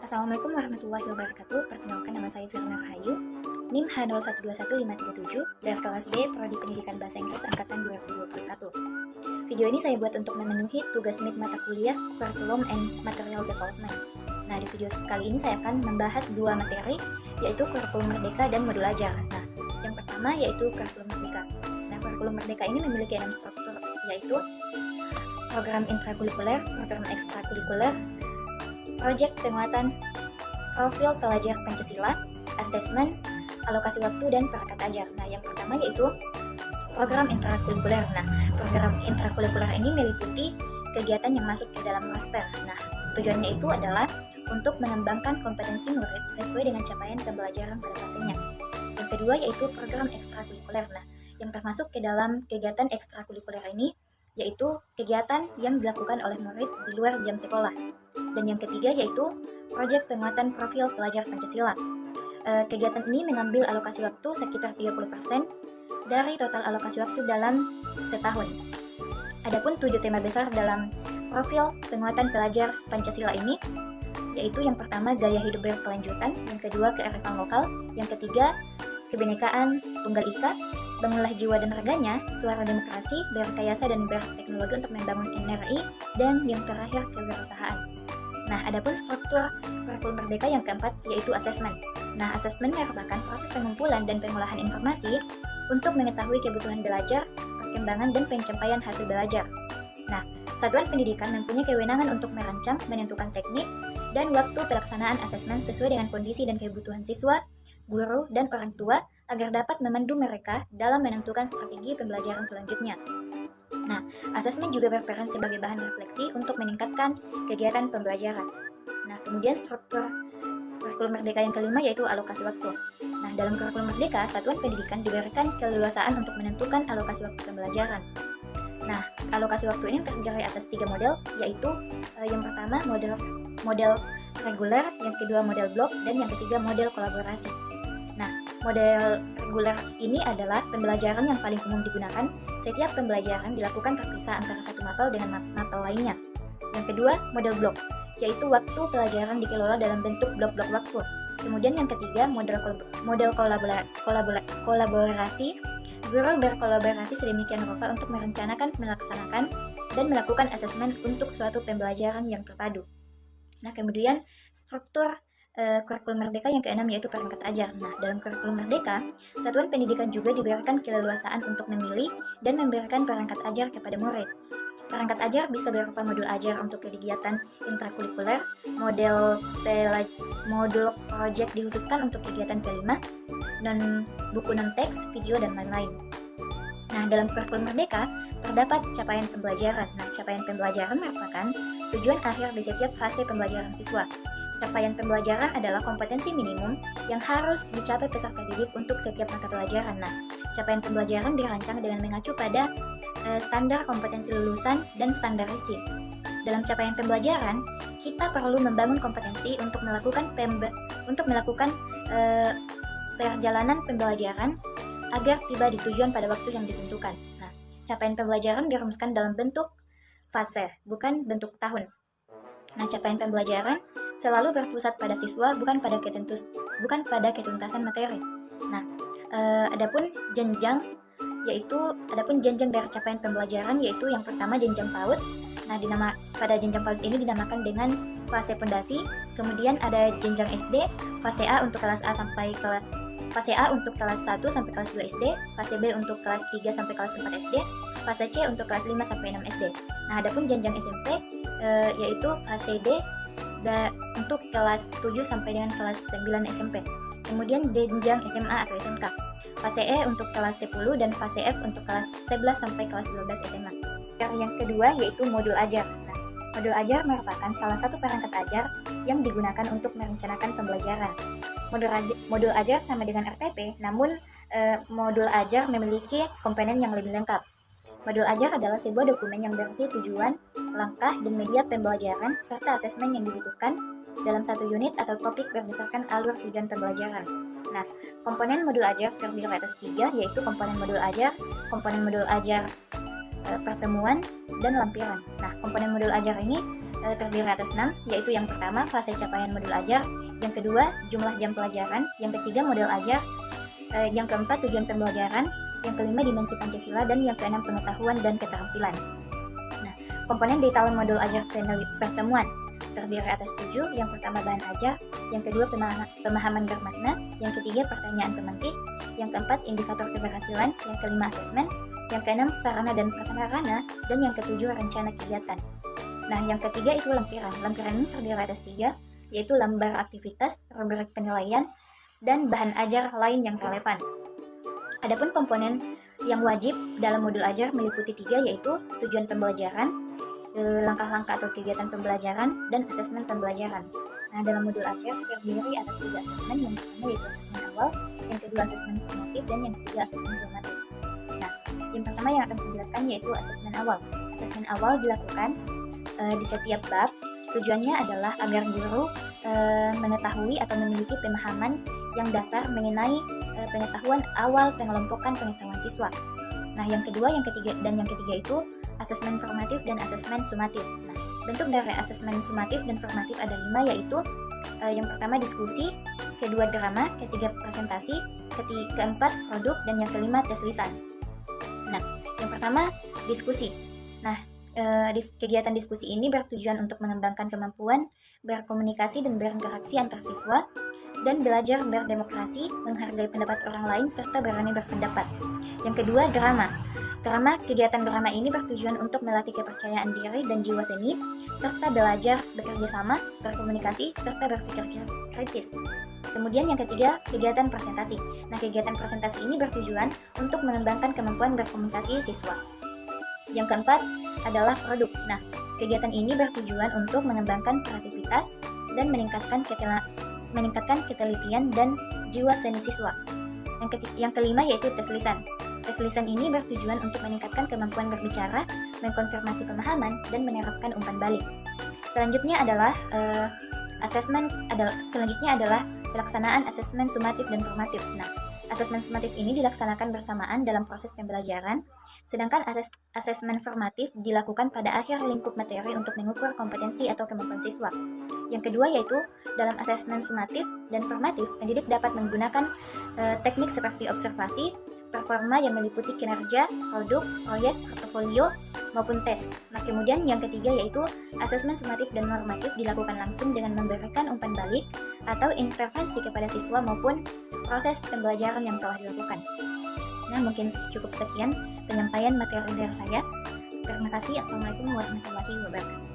Assalamualaikum warahmatullahi wabarakatuh. Perkenalkan, nama saya Sirna Rahayu, NIM H012157 dari kelas D Prodi Pendidikan Bahasa Inggris Angkatan 2021. Video ini saya buat untuk memenuhi tugas MIT mata kuliah Curriculum and Material Development. Nah, di video kali ini saya akan membahas dua materi, yaitu Kurikulum Merdeka dan Modul Ajar. Nah, yang pertama yaitu Kurikulum Merdeka. Nah, Kurikulum Merdeka ini memiliki 6 struktur, yaitu program intrakurikuler, program ekstrakurikuler, proyek penguatan profil pelajar Pancasila, asesmen, alokasi waktu, dan perangkat ajar. Nah, yang pertama yaitu program intrakurikuler. Nah, program intrakurikuler ini meliputi kegiatan yang masuk ke dalam roster. Nah, tujuannya itu adalah untuk mengembangkan kompetensi murid sesuai dengan capaian pembelajaran pada fasenya. Yang kedua yaitu program ekstrakurikuler. Nah, yang termasuk ke dalam kegiatan ekstrakurikuler ini yaitu kegiatan yang dilakukan oleh murid di luar jam sekolah. Dan yang ketiga yaitu proyek penguatan profil pelajar Pancasila. Kegiatan ini mengambil alokasi waktu sekitar 30% dari total alokasi waktu dalam setahun. Adapun 7 tema besar dalam profil penguatan pelajar Pancasila ini yaitu yang pertama gaya hidup berkelanjutan, yang kedua kearifan lokal, yang ketiga kebinekaan Tunggal Ika, bangunlah jiwa dan raganya, suara demokrasi, berrekayasa dan berteknologi untuk membangun NRI, dan yang terakhir kewirausahaan. Nah, adapun struktur kurikulum merdeka yang keempat yaitu asesmen. Nah, asesmen merupakan proses pengumpulan dan pengolahan informasi untuk mengetahui kebutuhan belajar, perkembangan dan pencapaian hasil belajar. Nah, satuan pendidikan mempunyai kewenangan untuk merancang, menentukan teknik, dan waktu pelaksanaan asesmen sesuai dengan kondisi dan kebutuhan siswa, guru, dan orang tua agar dapat memandu mereka dalam menentukan strategi pembelajaran selanjutnya. Nah, asesmen juga berperan sebagai bahan refleksi untuk meningkatkan kegiatan pembelajaran. Nah, kemudian struktur kurikulum merdeka yang kelima yaitu alokasi waktu. Nah, dalam kurikulum merdeka, satuan pendidikan diberikan keleluasaan untuk menentukan alokasi waktu pembelajaran. Nah, alokasi waktu ini terdiri atas 3 model, yaitu yang pertama model reguler, yang kedua model blok, dan yang ketiga model kolaborasi. Nah, model reguler ini adalah pembelajaran yang paling umum digunakan. Setiap pembelajaran dilakukan terpisah antara satu mapel dengan mapel lainnya. Yang kedua, model blok, yaitu waktu pelajaran dikelola dalam bentuk blok-blok waktu. Kemudian yang ketiga, model kolaborasi. Guru berkolaborasi sedemikian rupa untuk merencanakan, melaksanakan, dan melakukan asesmen untuk suatu pembelajaran yang terpadu. Nah, kemudian struktur kurikulum merdeka yang keenam yaitu perangkat ajar. Nah, dalam kurikulum merdeka, satuan pendidikan juga diberikan keleluasaan untuk memilih dan memberikan perangkat ajar kepada murid. Perangkat ajar bisa berupa modul ajar untuk kegiatan intrakurikuler, modul proyek dikhususkan untuk kegiatan P5, buku non-teks, video, dan lain-lain. Nah, dalam kurikulum merdeka terdapat capaian pembelajaran. Nah, capaian pembelajaran merupakan tujuan akhir di setiap fase pembelajaran siswa. Capaian pembelajaran adalah kompetensi minimum yang harus dicapai peserta didik untuk setiap mata pelajaran. Nah, capaian pembelajaran dirancang dengan mengacu pada standar kompetensi lulusan dan standar isi. Dalam capaian pembelajaran, kita perlu membangun kompetensi untuk melakukan perjalanan pembelajaran agar tiba di tujuan pada waktu yang ditentukan. Nah, capaian pembelajaran dirumuskan dalam bentuk fase, bukan bentuk tahun. Nah, capaian pembelajaran selalu berpusat pada siswa, bukan pada ketuntasan materi. Nah, adapun jenjang dari capaian pembelajaran yaitu yang pertama jenjang PAUD. Nah, pada jenjang PAUD ini dinamakan dengan fase pondasi. Kemudian ada jenjang SD, fase A untuk kelas 1 sampai kelas 2 SD, fase B untuk kelas 3 sampai kelas 4 SD, fase C untuk kelas 5 sampai 6 SD. Nah, adapun jenjang SMP yaitu fase D untuk kelas 7 sampai dengan kelas 9 SMP. Kemudian jenjang SMA atau SMK. Fase E untuk kelas 10 dan fase F untuk kelas 11 sampai kelas 12 SMA. Yang kedua yaitu modul ajar. Nah, modul ajar merupakan salah satu perangkat ajar yang digunakan untuk merencanakan pembelajaran. Modul ajar sama dengan RPP, namun modul ajar memiliki komponen yang lebih lengkap. Modul ajar adalah sebuah dokumen yang berisi tujuan, langkah, dan media pembelajaran serta asesmen yang dibutuhkan dalam satu unit atau topik berdasarkan alur tujuan pembelajaran. Nah, komponen modul ajar terdiri atas 3, yaitu komponen modul ajar pertemuan, dan lampiran. Nah, komponen modul ajar ini terdiri atas 6, yaitu yang pertama fase capaian modul ajar, yang kedua jumlah jam pelajaran, yang ketiga model ajar, yang keempat tujuan pembelajaran, yang kelima dimensi Pancasila, dan yang keenam pengetahuan dan keterampilan. Nah, komponen di tahun modul ajar pertemuan terdiri atas 7, yang pertama bahan ajar, yang kedua pemahaman bermakna, yang ketiga pertanyaan pemantik, yang keempat indikator keberhasilan, yang kelima asesmen, yang keenam sarana dan prasarana, dan yang ketujuh rencana kegiatan. Nah, yang ketiga itu lampiran. Lampiran ini terdiri atas 3, yaitu lambar aktivitas, rubrik penilaian, dan bahan ajar lain yang relevan. Adapun komponen yang wajib dalam modul ajar meliputi 3, yaitu tujuan pembelajaran, langkah-langkah atau kegiatan pembelajaran, dan asesmen pembelajaran. Nah, dalam modul ajar terdiri atas 3 asesmen, yang pertama yaitu asesmen awal, yang kedua asesmen formatif, dan yang ketiga asesmen sumatif. Nah, yang pertama yang akan saya jelaskan yaitu asesmen awal. Asesmen awal dilakukan di setiap bab. Tujuannya adalah agar guru mengetahui atau memiliki pemahaman yang dasar mengenai pengetahuan awal pengelompokan pengetahuan siswa. Nah, yang kedua, yang ketiga itu asesmen formatif dan asesmen sumatif. Nah, bentuk dari asesmen sumatif dan formatif ada 5, yaitu yang pertama diskusi, kedua drama, ketiga presentasi, keempat produk, dan yang kelima tes lisan. Nah, yang pertama diskusi. Nah, kegiatan diskusi ini bertujuan untuk mengembangkan kemampuan berkomunikasi dan berinteraksi antar siswa, dan belajar berdemokrasi, menghargai pendapat orang lain, serta berani berpendapat. Yang kedua, drama. Kegiatan drama ini bertujuan untuk melatih kepercayaan diri dan jiwa seni, serta belajar bekerja sama, berkomunikasi, serta berpikir kritis. Kemudian yang ketiga, kegiatan presentasi. Nah, kegiatan presentasi ini bertujuan untuk mengembangkan kemampuan berkomunikasi siswa. Yang keempat adalah produk. Nah, kegiatan ini bertujuan untuk mengembangkan kreativitas dan meningkatkan ketelitian dan jiwa seni siswa. Yang kelima yaitu tes lisan. Tes lisan ini bertujuan untuk meningkatkan kemampuan berbicara, mengkonfirmasi pemahaman, dan menerapkan umpan balik. Selanjutnya adalah pelaksanaan asesmen sumatif dan formatif. Nah, asesmen sumatif ini dilaksanakan bersamaan dalam proses pembelajaran, sedangkan asesmen formatif dilakukan pada akhir lingkup materi untuk mengukur kompetensi atau kemampuan siswa. Yang kedua yaitu dalam asesmen sumatif dan formatif, pendidik dapat menggunakan teknik seperti observasi, performa yang meliputi kinerja, produk, proyek, portofolio, maupun tes. Nah, kemudian yang ketiga yaitu asesmen sumatif dan normatif dilakukan langsung dengan memberikan umpan balik atau intervensi kepada siswa maupun proses pembelajaran yang telah dilakukan. Nah, mungkin cukup sekian penyampaian materi dari saya. Terima kasih. Assalamualaikum warahmatullahi wabarakatuh.